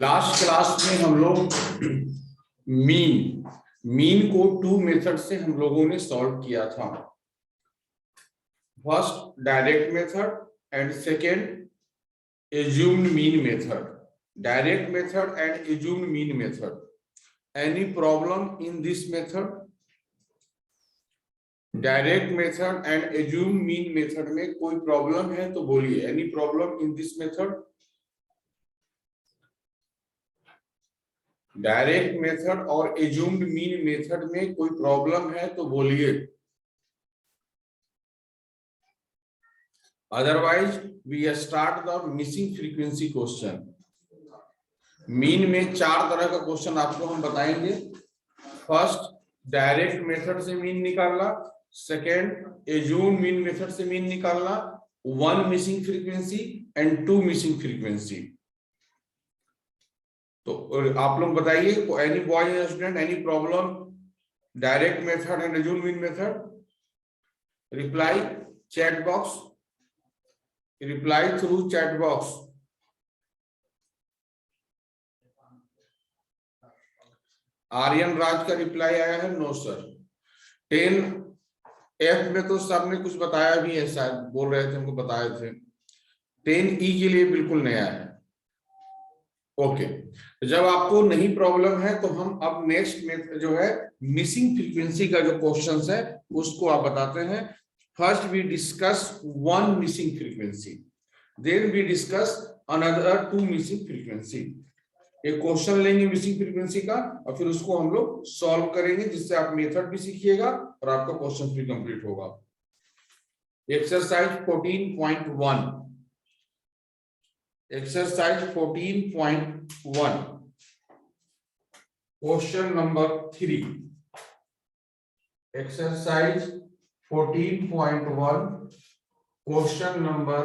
Last class में हम लोग मीन को टू मेथड से हम लोगों ने सॉल्व किया था। First direct method and second assumed mean method. Direct method and assumed mean method. Any problem in this method? Direct method and assumed mean method में कोई प्रॉब्लम है तो बोलिए। Any problem in this method? Direct method और assumed mean method में कोई problem है तो बोलिए, otherwise we start the missing frequency question. Mean में चार तरह का क्वेश्चन आपको हम बताएंगे। फर्स्ट डायरेक्ट मेथड से मीन निकालना, सेकेंड एज्यूम्ड मीन मेथड से मीन निकालना, one missing frequency and two missing frequency. तो आप लोग बताइए, any boy student, any problem direct method and assumed mean method? Reply chat box, reply through chat box. Aryan Raj का reply आया है no sir. 10F में तो सर ने कुछ बताया भी है, शायद बोल रहे थे, हमको बताए थे। 10E के लिए बिल्कुल नया है। ओके, जब आपको नहीं प्रॉब्लम है तो हम अब नेक्स्ट में जो है मिसिंग फ्रीक्वेंसी का जो क्वेश्चंस है उसको आप बताते हैं। First we discuss one missing frequency, then we discuss another two missing frequency. एक क्वेश्चन लेंगे मिसिंग फ्रीक्वेंसी का और फिर उसको हम लोग सॉल्व करेंगे, जिससे आप मेथड भी सीखिएगा और आपका क्वेश्चन भी कंप्लीट होगा। Exercise 14.1, exercise 14.1 question number 3। Exercise 14.1 question number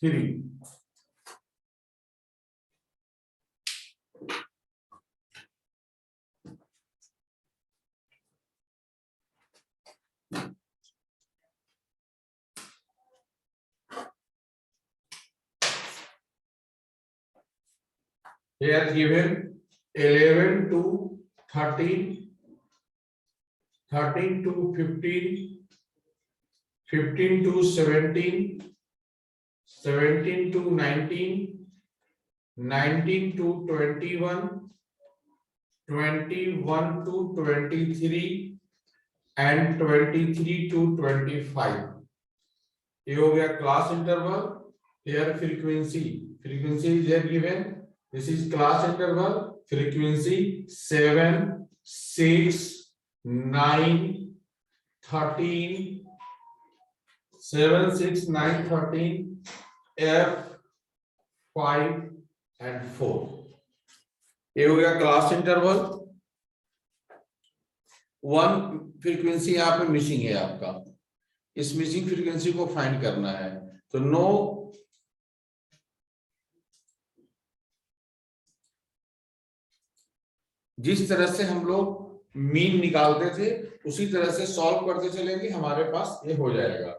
3। Here given 11 to 13, 13 to 15, 15 to 17, 17 to 19, 19 to 21, 21 to 23 and 23 to 25। ये हो गया class interval. Here frequency, frequency is here given. This is class interval, frequency 7, 6, 9, 13, 7, 6, 9, 13, F, 5 and 4। ये हो गया class interval. One frequency यहाँ पे missing है आपका, इस मिसिंग फ्रीक्वेंसी को फाइंड करना है। तो नो जिस तरह से हम लोग मीन निकालते थे उसी तरह से सॉल्व करते चलेंगे, हमारे पास ये हो जाएगा।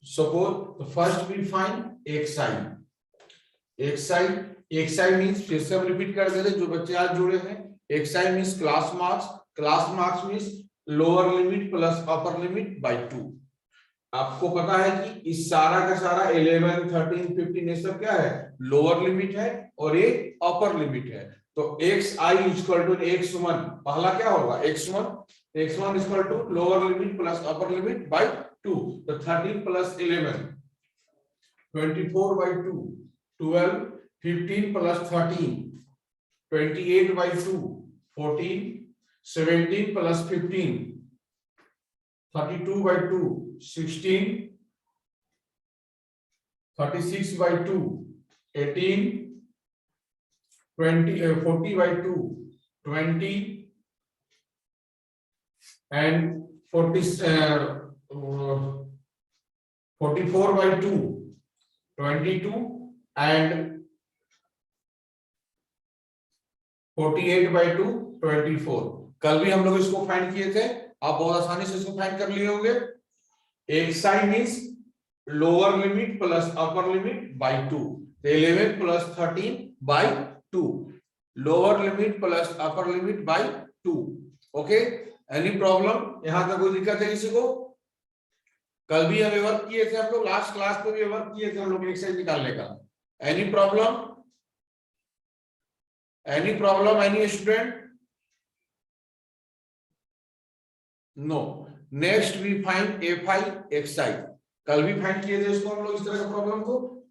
Suppose first we find X I. X I means, फिर से हम रिपीट कर दे रहे जो बच्चे आज जुड़े हैं, X I means class marks. Class marks means lower limit plus upper limit by 2। आपको पता है कि इस सारा का सारा 11, 13, 15 ये सब क्या है, लोअर लिमिट है और ये अपर लिमिट है। तो x I equal to x1, पहला क्या होगा x1, x1 equal to lower limit plus upper limit by 2। तो 13 plus 11 24 by 2, 12, 15 plus 13 28 by 2, 14, 17 plus 15 32 by 2, 16, 36 by 2, 18, 20, 40 by 2, 20 and 40, 44 by 2, 22 and 48 by 2, 24। कल भी हम लोग इसको फाइंड किए थे, आप बहुत आसानी से इसको फाइंड कर लिए होंगे। X I means lower limit plus upper limit by 2, 11 plus 13 by 2, lower limit plus upper limit by 2। Okay, any problem? यहां तक कोई दिक्कत है किसी को? कल भी हमें वर्क किए थे हम लोग, लास्ट क्लास में भी वर्क किए थे हम लोग एक्सरसाइज निकालने का। Any problem? Any problem any student? No. Next we find F I X I. कल भी फाइंड किए थे इसको हम लोग, इस तरह का प्रॉब्लम को,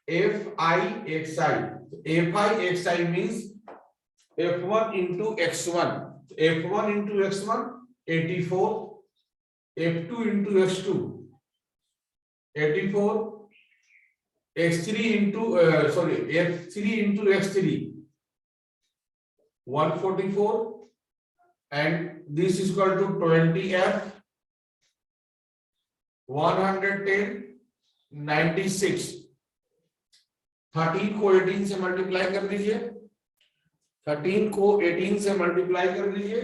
F I X I. F I X I means f1 into x1, f1 into x1 84, f2 into x2 84, x3 into f3 into x3 144, and this is equal to 20f 110 96। 13 को 18 से मल्टीप्लाई कर दीजिए, 13 को 18 से multiply कर दीजिए,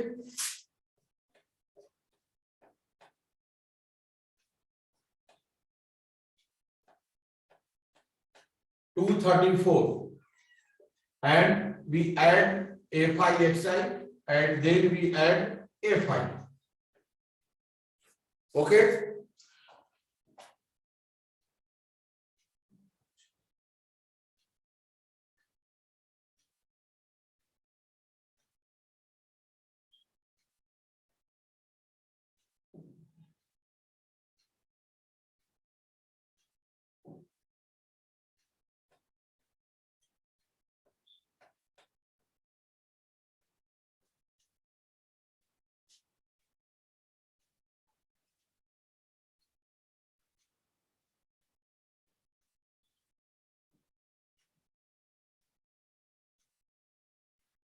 234, and we add fi xi and then we add fi. Okay,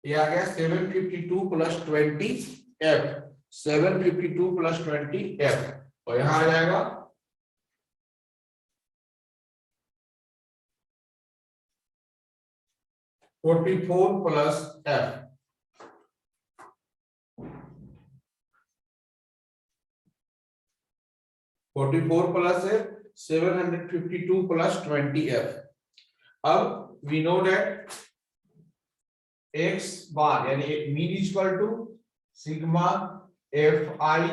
ये आ गया 752 प्लस 20 f, 752 प्लस 20 f, और यहां आ जाएगा 44 plus f, 44 plus f 752 plus 20 f। अब we know that x bar यानी mean equal to sigma F I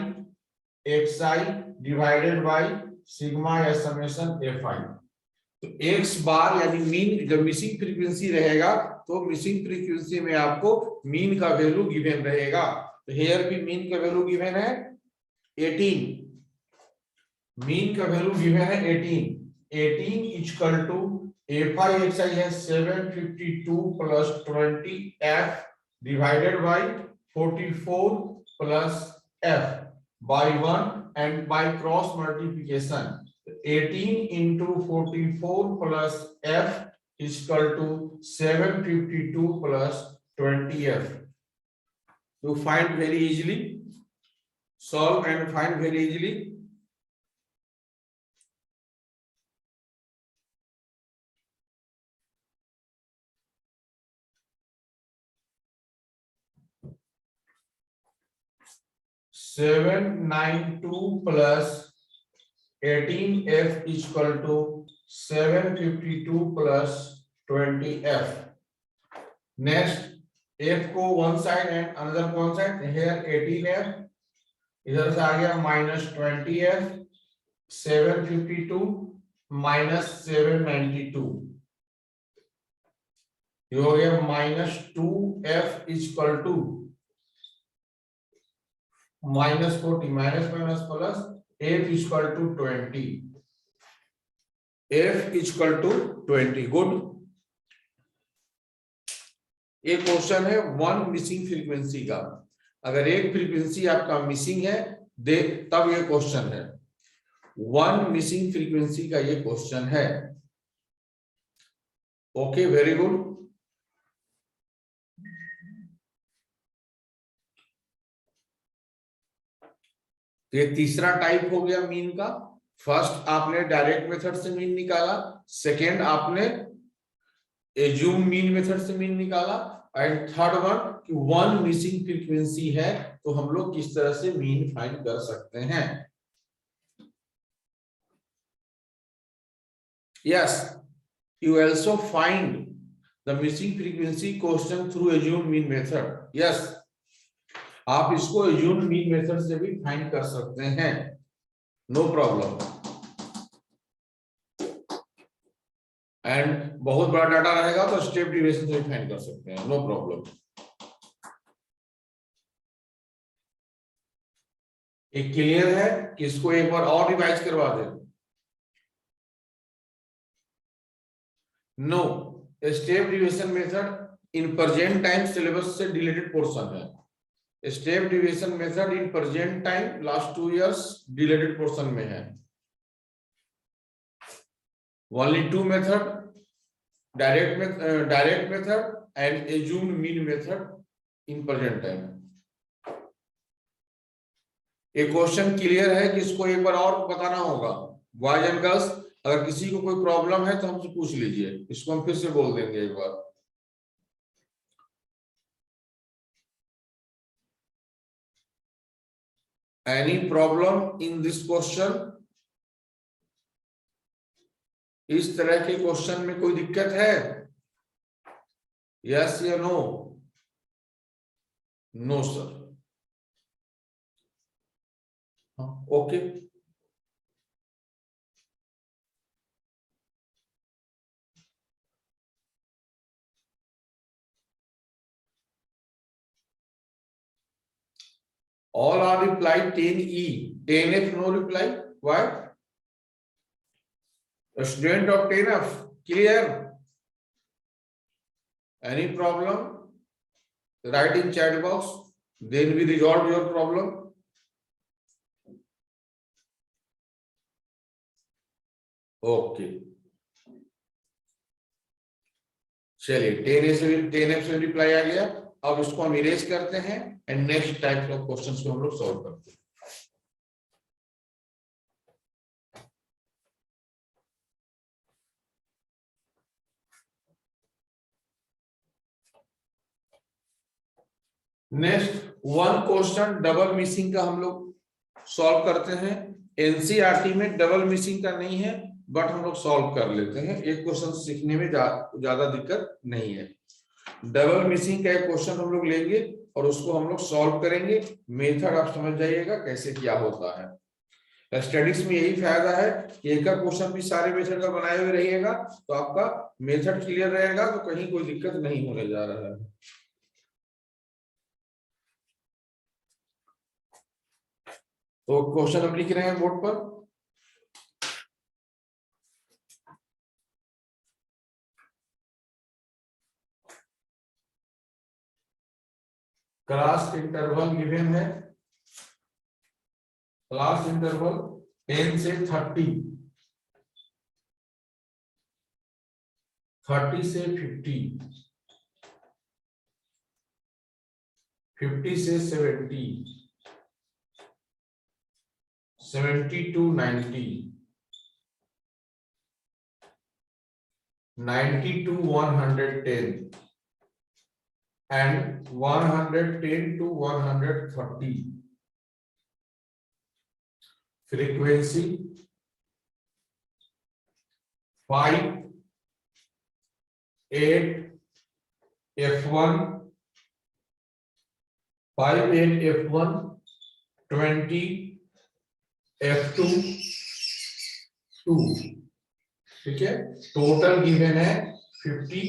X I divided by sigma या summation F I. तो x बार यानी mean, जब मिसिंग फ्रीक्वेंसी रहेगा तो मिसिंग फ्रीक्वेंसी में आपको मीन का वैल्यू गिवन रहेगा। तो हियर भी मीन का वैल्यू गिवन है 18, मीन का वैल्यू गिवन है 18 equal to F I X I है 752 plus 20 F divided by 44 plus F by 1 and by cross multiplication 18 into 44 plus f is equal to 752 plus 20f. You find very easily, solve and find very easily. Seven 92 plus 18f is equal to 752 plus 20f. Next, f को one side and another one side. Here 18f, इधर से आ गया minus 20f, 752 minus 792. ये हो गया minus 2f is equal to minus 40, minus minus plus f is equal to 20, f is equal to 20. Good. एक question है one missing frequency का। अगर एक फ्रीक्वेंसी आपका मिसिंग है तब ये क्वेश्चन है, वन मिसिंग फ्रीक्वेंसी का ये क्वेश्चन है। Okay, very good. ये तीसरा टाइप हो गया मीन का। फर्स्ट आपने डायरेक्ट मेथड से मीन निकाला, सेकेंड आपने एज्यूम मीन मेथड से मीन निकाला, एंड थर्ड वन कि वन मिसिंग फ्रीक्वेंसी है तो हम लोग किस तरह से मीन फाइंड कर सकते हैं। Yes, you also find the missing frequency question through assumed mean method. Yes, आप इसको एज्यूम्ड मीन मेथड से भी फाइंड कर सकते हैं, नो प्रॉब्लम। एंड बहुत बड़ा डाटा रहेगा तो स्टेप डिविएशन से भी फाइंड कर सकते हैं, नो प्रॉब्लम। एक क्लियर है कि इसको एक बार और रिवाइज करवा दे? No, step deviation method in present time syllabus से डिलीटेड पोर्शन है। Step deviation method in present time last 2 years deleted portion में है। Only 2 method, direct method and assumed mean method in present time. एक question clear है कि इसको एक बार और बताना होगा? बॉयज एंड गर्ल्स, अगर किसी को कोई प्रॉब्लम है तो हमसे पूछ लीजिए, इसको हम फिर से बोल देंगे एक बार। Any problem in this question? इस तरह के क्वेश्चन में कोई दिक्कत है? यस या no? No sir. Okay, all are replied 10E, 10F no reply. Why? A student of 10F, clear? Any problem? Write in chat box, then we resolve your problem. Okay, चलिए 10F से reply आ गया। अब इसको हम erase करते हैं and next type of questions को हम लोग सॉल्व करते हैं। Next one question double missing का हम लोग सॉल्व करते हैं। एनसीईआरटी में डबल मिसिंग का नहीं है, बट हम लोग सॉल्व कर लेते हैं। एक क्वेश्चन सीखने में ज्यादा दिक्कत नहीं है। डबल मिसिंग का एक क्वेश्चन हम लोग लेंगे और उसको हम लोग सॉल्व करेंगे। मेथड आप समझ जाइएगा कैसे क्या होता है। स्टैटिस्टिक्स में यही फायदा है कि एक का क्वेश्चन भी सारे मेथड का बनाए हुए रहिएगा तो आपका मेथड क्लियर रहेगा, तो कहीं कोई दिक्कत नहीं होने जा रहा है। तो क्वेश्चन हम लिख रहे हैं बोर्ड पर। क्लास इंटरवल गिवन है, क्लास इंटरवल 10 से 30, 30 से 50, 50 से 70, 70 to 90, 90 to 110 and 110 to 130. Frequency 5, 8, F1, 5, 8, F1, 20, F2, 2। ठीक है, टोटल गिवन है 50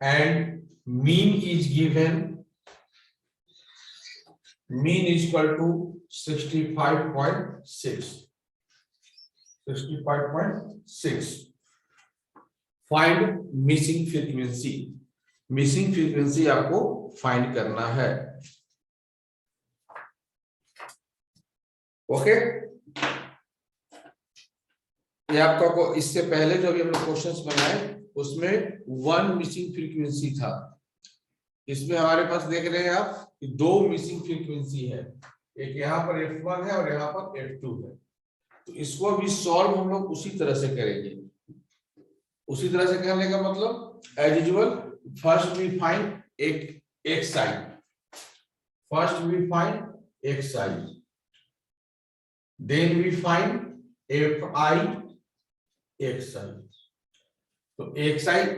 and mean is given, mean is equal to 65.6, 65.6। Find missing frequency, missing frequency आपको फाइंड करना है। ओके, ये आपका को इससे पहले जो भी हम लोग क्वेश्चंस बनाए उसमें 1 मिसिंग फ्रीक्वेंसी था। इसमें हमारे पास देख रहे हैं आप कि 2 मिसिंग फ्रीक्वेंसी है, एक यहाँ पर F1 है और यहाँ पर F2 है। तो इसको भी सॉल्व हम लोग उसी तरह से करेंगे। उसी तरह से करने का मतलब as usual, first we find X साइड, फर्स्ट वी फाइंड एक साइड, then we find Fi X साइड। तो एक साइड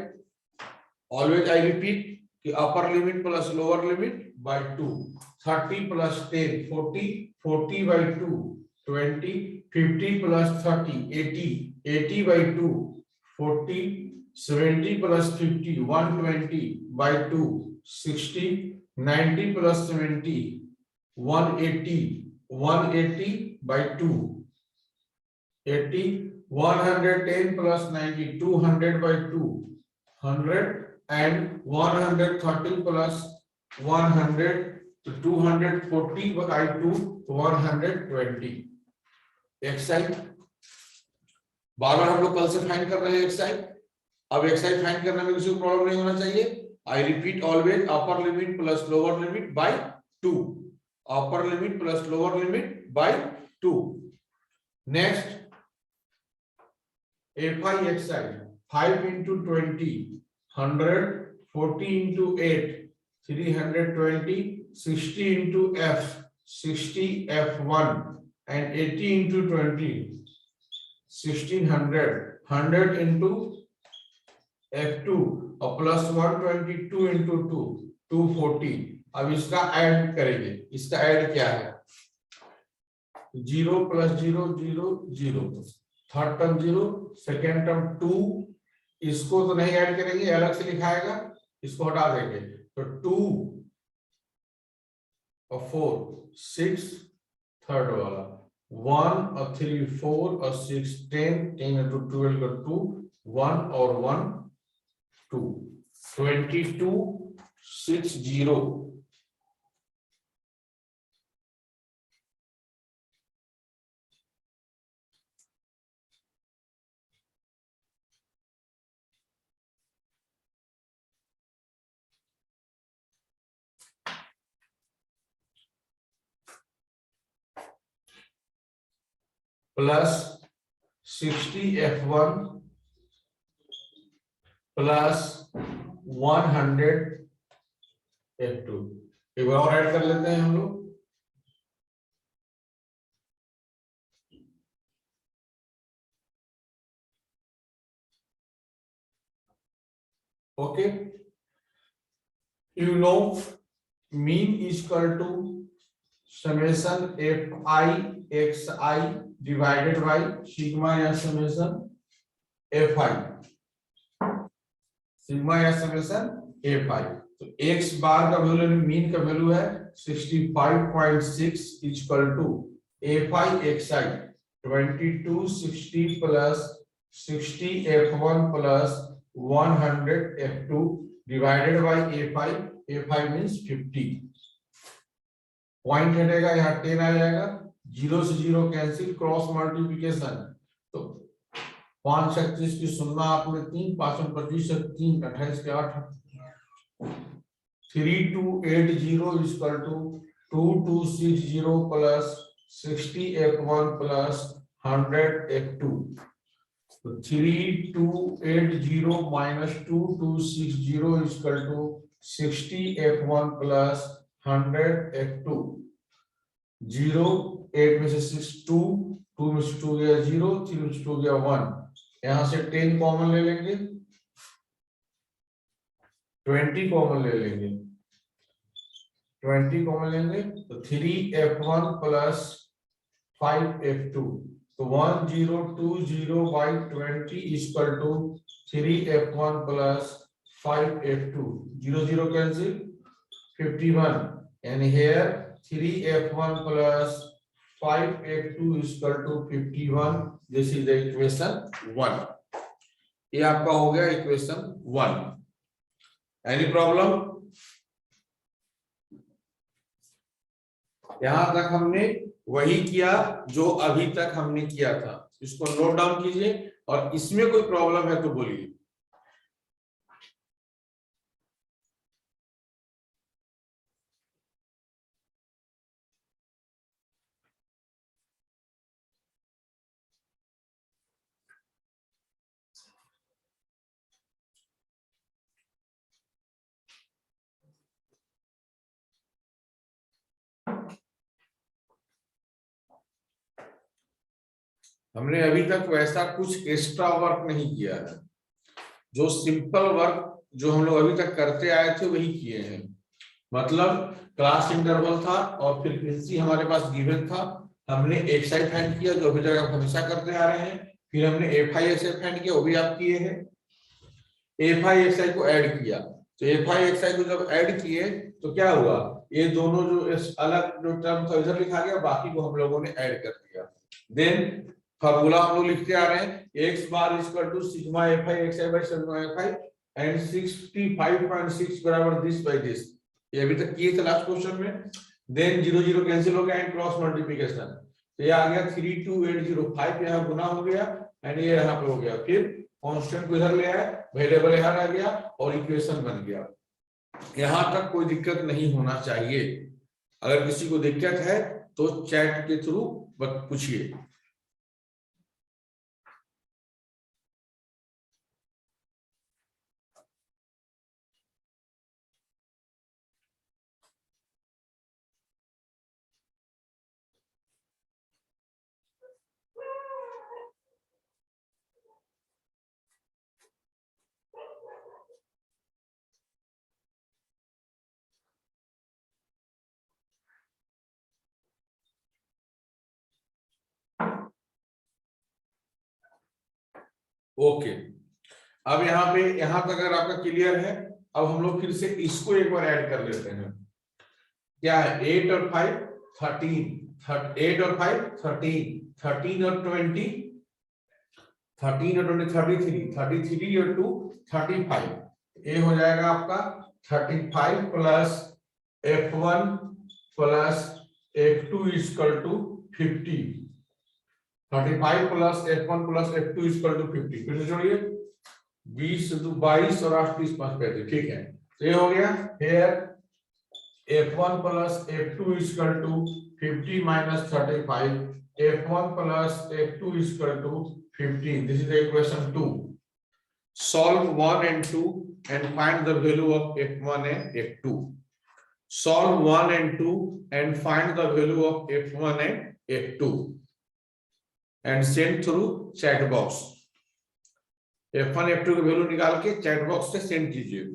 ऑलवेज आई रिपीट कि upper limit plus lower limit by 2, 30 plus 10 40, 40 by 2 20, 50 plus 30 80, 80 by 2 40, 70 plus 50 120 by 2 60, 90 plus 70 180, 180 by 2 80, 110 plus 90 200 by 2 100, and 130 plus 100 तो 240 by 2 120 Exide. बार बार हम लोग कल से फाइंड कर रहे हैं एक्साइड। अब एक्साइड फाइंड करने में किसी को प्रॉब्लम नहीं होना चाहिए। I repeat always upper limit plus lower limit by 2, upper limit plus lower limit by 2। Next FI X I 5 into 20 100, 40 into 8 320, 60 into F 60 F1, and 80 into 20 1600, 100 into F2 और plus 122 into 2 240। अब इसका ऐड करेंगे। इसका add क्या है? 0 plus 0 0 0, third term 0, second term 2। इसको तो नहीं ऐड करेंगे, अलग से लिखाएगा, इसको हटा देंगे। तो 2 और 4 6, थर्ड वाला 1 और 3 4 और 6 10, 10 into 12 का 2 1 और 1 2 22 60 प्लस 60 F1 प्लस 100 F2। एक बार और ऐड कर लेते हैं हम लोग। Okay, you know mean is equal to summation FI XI divided by sigma या समेशन FI, सिग्मा या समेशन FI। तो x बार का वैल्यू मीन का वैल्यू है 65.6 equal to FI XI 2260 plus 60 F1 plus 100 F2 divided by FI। FI means 50। Point हटेगा, यहाँ 10 आ जाएगा, 0 से 0 कैंसिल, क्रॉस मल्टीप्लिकेशन। तो 5 36 की 0 आपने 3 5 25 3 28 के 8 3280 equal to 2260 plus 60 F1 plus 100 F2। तो 3280 minus 2260 equal to 60 F1 plus 100 F2। 0 8 में से 6 2, 2 में से 2 गया 0, 3 में से 2 गया 1। यहां से 10 कॉमन ले लेंगे, 20 कॉमन ले लेंगे, 20 कॉमन लेंगे तो 3F1 प्लस 5F2। तो 1020 by 20 equal to 3F1 plus 5F2। 0 0 cancel, 51, and here 3F1 plus 5F2 is equal to 51. This is the equation 1. ये आपका हो गया इक्वेशन 1। Any problem? यहां तक हमने वही किया जो अभी तक हमने किया था। इसको नोट डाउन कीजिए, और इसमें कोई प्रॉब्लम है तो बोलिए। हमने अभी तक वैसा कुछ एक्स्ट्रा वर्क नहीं किया है। जो सिंपल वर्क जो हम लोग अभी तक करते आए थे वही किए हैं। मतलब क्लास इंटरवल था और फ्रीक्वेंसी हमारे पास गिवन था, हमने एक्स आई फाइंड किया जो अभी तक आप हमेशा करते आ रहे हैं, फिर हमने F I S I find किया वो भी आप किए हैं, एफ आई एक्स आई को ऐड किया। तो एफ आई एक्स आई को जब ऐड किए तो क्या हुआ, ये दोनों जो इस अलग जो टर्म था इधर लिखा गया, बाकी को हम लोगों ने ऐड कर दिया। देन फार्मूला हम लोग लिखते आ रहे हैं, x bar equal to sigma F I X I by sigma F I and 65.6 बराबर दिस बाय दिस। ये अभी तक किए थे लास्ट क्वेश्चन में। देन 0 0 कैंसिल हो गया एंड क्रॉस मल्टीप्लिकेशन, तो ये आ गया 32805, यहाँ गुना हो गया एंड ये यहाँ पे हो गया, फिर कांस्टेंट को इधर ले आए, वेरिएबल यहाँ आ गया और इक्वेशन बन गया। यहां तक कोई दिक्कत नहीं होना चाहिए। अगर किसी को दिक्कत है तो चैट के थ्रू पूछिए। ओके, अब यहाँ तक अगर आपका क्लियर है, अब हम लोग फिर से इसको एक बार ऐड कर लेते हैं। क्या है 8 और 5 13, 8 और 5 13, 13 और 20 13 और 20 33, 33 और 2 35, ये हो जाएगा आपका 35 plus f1 plus f2 equal to 50। 35 plus f1 plus f2 equal to 50, फिर से जोड़िए 20 22 और 8 30 5 35, ठीक है। तो ये हो गया here f1 plus f2 equal to 50 minus 35, f1 plus f2 equal to 15। This is equation 2। Solve 1 and 2 and find the value of f1 and f2. Solve 1 and 2 and find the value of f1 and f2 and send through chat box. f1 f2 की value निकाल के chat box से send कीजिए।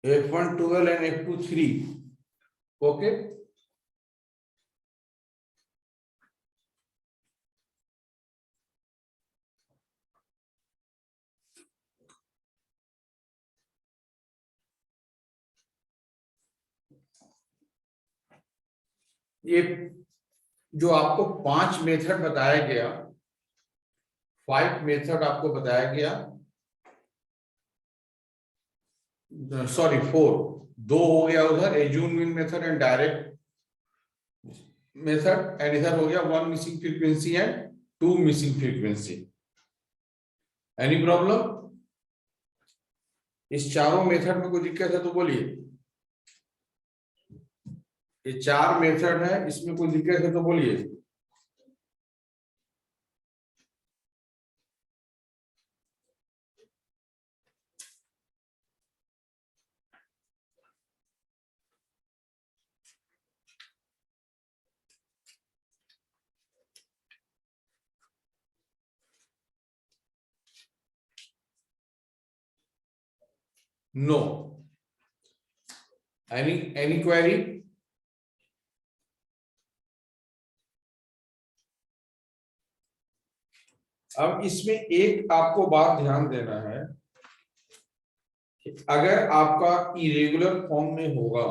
F1 12 and F2 3. Okay. ये जो आपको 5 method बताया गया, 5 मेथड आपको बताया गया, सॉरी 4, 2 हो गया उधर assume mean method and direct method, and इधर हो गया 1 missing frequency and 2 missing frequency. Any problem? इस चारों मेथड में कोई दिक्कत है तो बोलिए। ये 4 मेथड है, इसमें कोई दिक्कत है तो बोलिए। नो। Any query? अब इसमें एक आपको बात ध्यान देना है कि अगर आपका इरेगुलर फॉर्म में होगा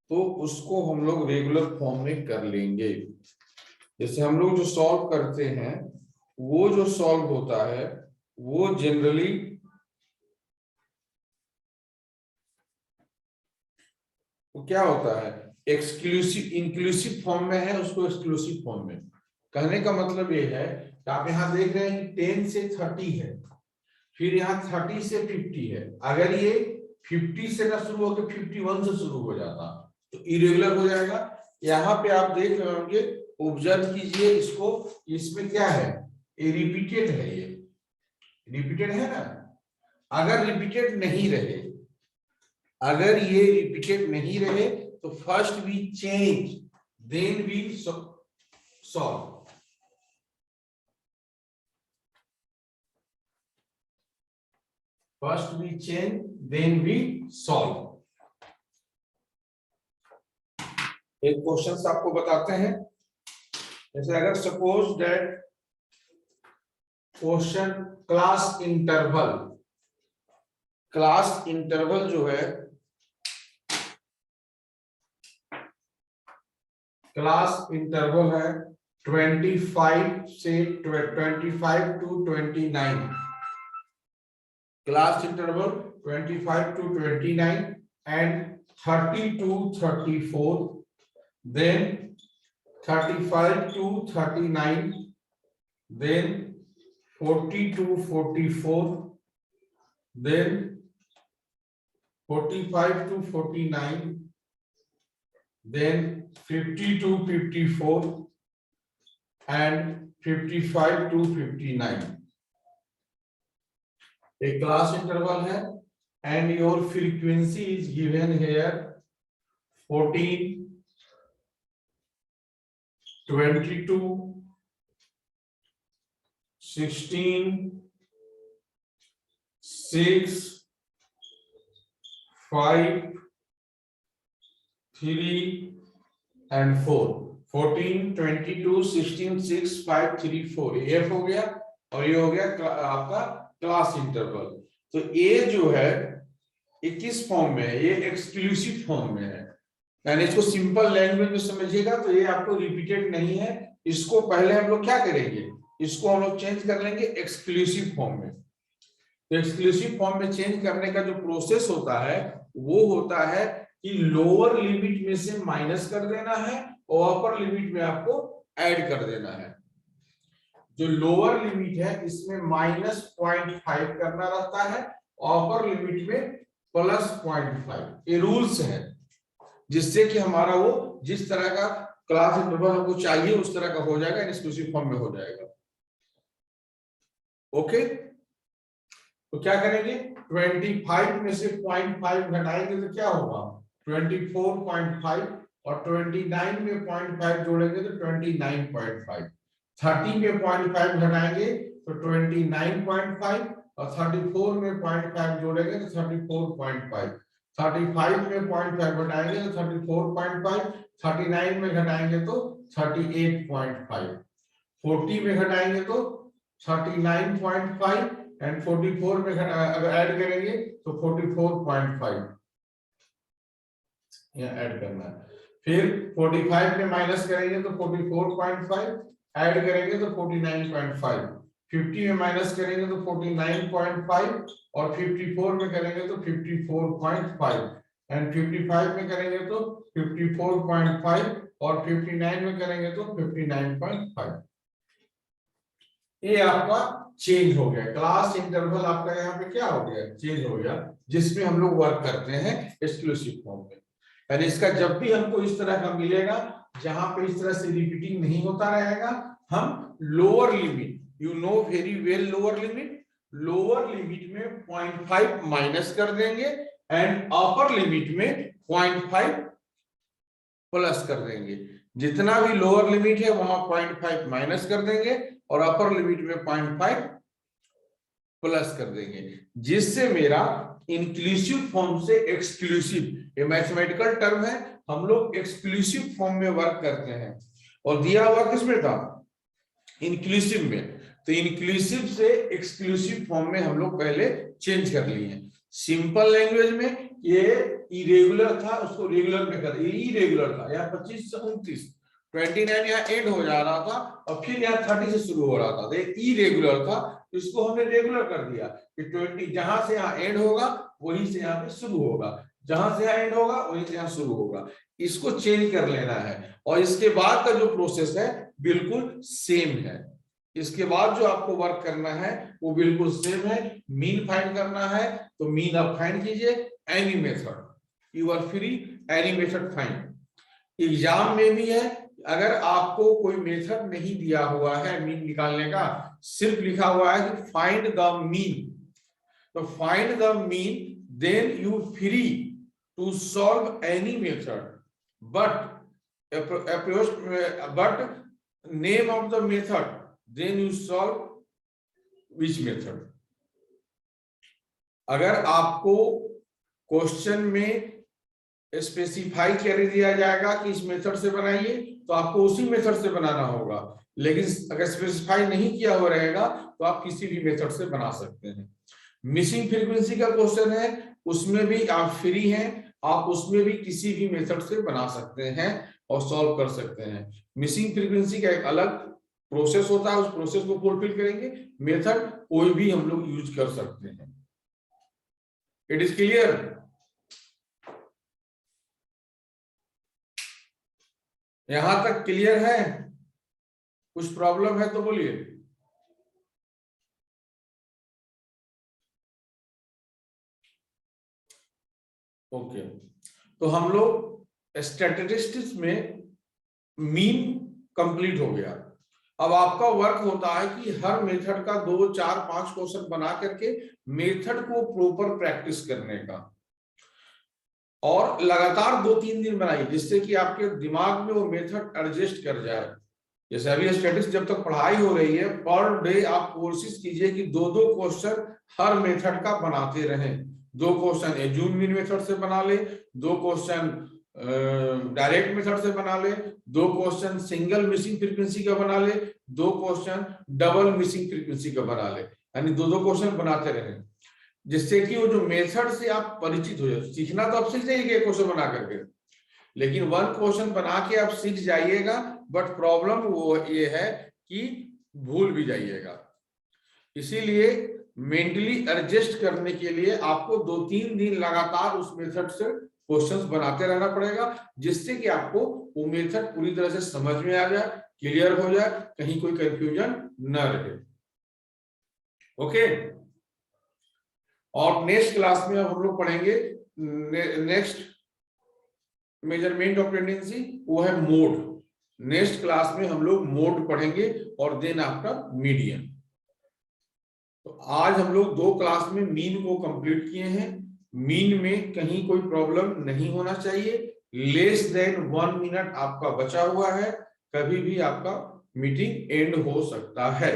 तो उसको हम लोग रेगुलर फॉर्म में कर लेंगे। जैसे हम लोग जो सॉल्व करते हैं, वो जो सॉल्व होता है वो जनरली वो क्या होता है, एक्सक्लूसिव इंक्लूसिव फॉर्म में है, उसको एक्सक्लूसिव फॉर्म में। कहने का मतलब ये है कि आप यहाँ देख रहे हैं कि 10 से 30 है, फिर यहाँ 30 से 50 है। अगर ये 50 से ना शुरू होकर 51 से शुरू हो जाता तो इरेगुलर हो जाएगा। यहाँ पे आप देख रहे होंगे, ऑब्जर्व कीजिए इसको, इसमें क्या है, ये रिपीटेड है, ये रिपीटेड है ना। अगर रिपीटेड नहीं रहे, अगर ये रिपीटेड नहीं रहे तो first we change then we solve. First we change then we solve. एक क्वेश्चन आपको बताते हैं। जैसे अगर suppose that question class interval, class interval जो है, क्लास इंटरवल है 25 से 25 to 29, class interval 25 to 29 and 30 to 34, then 35 to 39, then 40 to 44, then 45 to 49, then 50 to 54 and 55 to 59. A class interval है and your frequency is given here 14, 22, 16, 6, 5, 3 and 4। 14, 22, 16, 6, 5, 3, 4 ये F हो गया और ये हो गया आपका क्लास इंटरवल। तो ये जो है ये किस फॉर्म में है, ये एक्सक्लूसिव फॉर्म में है। यानी इसको सिंपल लैंग्वेज में समझिएगा तो ये आपको रिपीटेड नहीं है। इसको पहले हम लोग क्या करेंगे, इसको हम लोग चेंज कर लेंगे एक्सक्लूसिव फॉर्म में। तो एक्सक्लूसिव फॉर्म में चेंज करने का जो प्रोसेस होता है वो होता है कि लोअर लिमिट में से माइनस कर देना है और अपर लिमिट में आपको ऐड कर देना है। जो लोअर लिमिट है इसमें -0.5 करना रहता है, अपर लिमिट में +0.5। ये रूल्स है जिससे कि हमारा वो जिस तरह का क्लास इंटरवल हमको चाहिए उस तरह का हो जाएगा, एक्सक्लूसिव फॉर्म में हो जाएगा। ओके, तो क्या करेंगे, 25 में से 0.5 घटाएंगे तो क्या होगा 24.5 और 29 में 0.5 जोड़ेंगे तो 29.5। 30 में 0.5 घटाएंगे तो 29.5 और 34 में 0.5 जोड़ेंगे तो 34.5। 35 में 0.5 घटाएंगे तो 34.5, 39 में घटाएंगे तो 38.5, 40 में घटाएंगे तो 39.5 एंड 44 में अगर ऐड करेंगे तो 44.5 यहाँ ऐड करना है। फिर 45 में माइनस करेंगे तो 44.5, ऐड करेंगे तो 49.5, 50 में माइनस करेंगे तो 49.5 और 54 में करेंगे तो 54.5 एंड 55 में करेंगे तो 54.5 और 59 में करेंगे तो 59.5। ये आपका चेंज हो गया, क्लास इंटरवल आपका यहाँ पे क्या हो गया, चेंज हो गया, जिसमें हम लोग वर्क करते हैं एक्सक्लूसिव फॉर्म में। यानी इसका जब भी हमको इस तरह का मिलेगा जहां पे इस तरह से रिपीटिंग नहीं होता रहेगा, हम lower limit, you know very well lower limit में 0.5 माइनस कर देंगे एंड अपर लिमिट में 0.5 प्लस कर देंगे। जितना भी लोअर लिमिट है वहां 0.5 माइनस कर देंगे और अपर लिमिट में 0.5 प्लस कर देंगे, जिससे मेरा इंक्लूसिव फॉर्म से एक्सक्लूसिव, ये मैथमेटिकल टर्म है, हम लोग एक्सक्लूसिव फॉर्म में वर्क करते हैं। और दिया हुआ किसमें था, इंक्लूसिव में, तो इंक्लूसिव से एक्सक्लूसिव फॉर्म में हम लोग पहले चेंज कर लिए हैं। सिंपल लैंग्वेज में ये इरेगुलर था, उसको रेगुलर में कर, इरेगुलर था, यहाँ 25 से 29, 29 यहाँ एंड हो जा रहा था और फिर यहाँ 30 से शुरू हो रहा था, इरेगुलर था, इसको हमने रेगुलर कर दिया कि 20 जहां से यहाँ एंड होगा वहीं से यहाँ पे शुरू होगा, जहां से यहाँ एंड होगा वहीं से यहाँ शुरू होगा, इसको चेंज कर लेना है। और इसके बाद का जो प्रोसेस है बिल्कुल सेम है, इसके बाद जो आपको वर्क करना है वो बिल्कुल सेम है। मीन फाइंड करना है तो मीन आप फाइंड कीजिए, any method, you are free, any method find. Exam में भी है, अगर आपको कोई मेथड नहीं दिया हुआ है मीन निकालने का, सिर्फ लिखा हुआ है कि फाइंड द मीन, तो find the mean, then you free to solve any method, but name of the method, then you solve which method। अगर आपको क्वेश्चन में स्पेसिफाई कर दिया जाएगा कि इस मेथड से बनाइए तो आपको उसी मेथड से बनाना होगा, लेकिन अगर स्पेसिफाई नहीं किया हुआ रहेगा तो आप किसी भी मेथड से बना सकते हैं। मिसिंग फ्रीक्वेंसी का क्वेश्चन है, उसमें भी आप फ्री हैं, आप उसमें भी किसी भी मेथड से बना सकते हैं और सॉल्व कर सकते हैं। मिसिंग फ्रीक्वेंसी का एक अलग प्रोसेस होता है, उस प्रोसेस को फुलफिल करेंगे, मेथड कोई भी हम लोग यूज कर सकते हैं। It is clear? यहां तक क्लियर है? कुछ प्रॉब्लम है तो बोलिए। ओके, तो हम लोग स्टैटिस्टिक्स में मीन कंप्लीट हो गया। अब आपका वर्क होता है कि हर मेथड का 2, 4, 5 क्वेश्चन बना करके मेथड को प्रॉपर प्रैक्टिस करने का, और लगातार 2-3 दिन बनाइए, जिससे कि आपके दिमाग में वो मेथड एडजस्ट कर जाए। जैसे अभी स्टैटिस्टिक्स जब तक पढ़ाई हो रही है, पर डे आप कोशिश कीजिए कि 2-2 क्वेश्चन हर मेथड का बनाते रहें। 2 क्वेश्चन एज्यूम मीन मेथड से बना ले, 2 क्वेश्चन डायरेक्ट मेथड से बना ले, 2 क्वेश्चन सिंगल मिसिंग फ्रीक्वेंसी का बना ले, 2 क्वेश्चन डबल मिसिंग फ्रीक्वेंसी का बना ले, यानी 2-2 क्वेश्चन बनाते रहें, जिससे कि वो जो मेथड से आप परिचित हो जाए। सीखना तो आप सीख जाइएगा एक क्वेश्चन बना करके, लेकिन 1 क्वेश्चन बना के आप सीख जाइएगा, बट प्रॉब्लम वो ये है कि भूल भी जाइएगा। इसीलिए मेंटली एडजस्ट करने के लिए आपको 2-3 दिन लगातार उस मेथड से क्वेश्चंस बनाते रहना पड़ेगा, जिससे कि आपको वो मेथड पूरी तरह से समझ में आ जाए, क्लियर हो जाए, कहीं कोई कंफ्यूजन न रहे। ओके, और नेक्स्ट क्लास में हम लोग पढ़ेंगे नेक्स्ट मेजरमेंट ऑफ टेंडेंसी, वो है मोड। नेक्स्ट क्लास में हम लोग मोड पढ़ेंगे और देन आफ्टर मीडियन। तो आज हम लोग 2 क्लास में मीन को कंप्लीट किए हैं। मीन में कहीं कोई प्रॉब्लम नहीं होना चाहिए। लेस देन 1 मिनट आपका बचा हुआ है, कभी भी आपका मीटिंग एंड हो सकता है।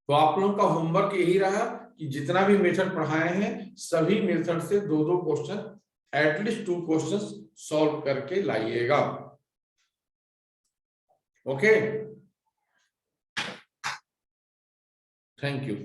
तो आप लोगों का होमवर्क यही रहा कि जितना भी मेथड पढ़ाए हैं सभी मेथड से 2-2 क्वेश्चन एटलीस्ट 2 क्वेश्चंस सॉल्व करके लाइएगा। Okay, thank you.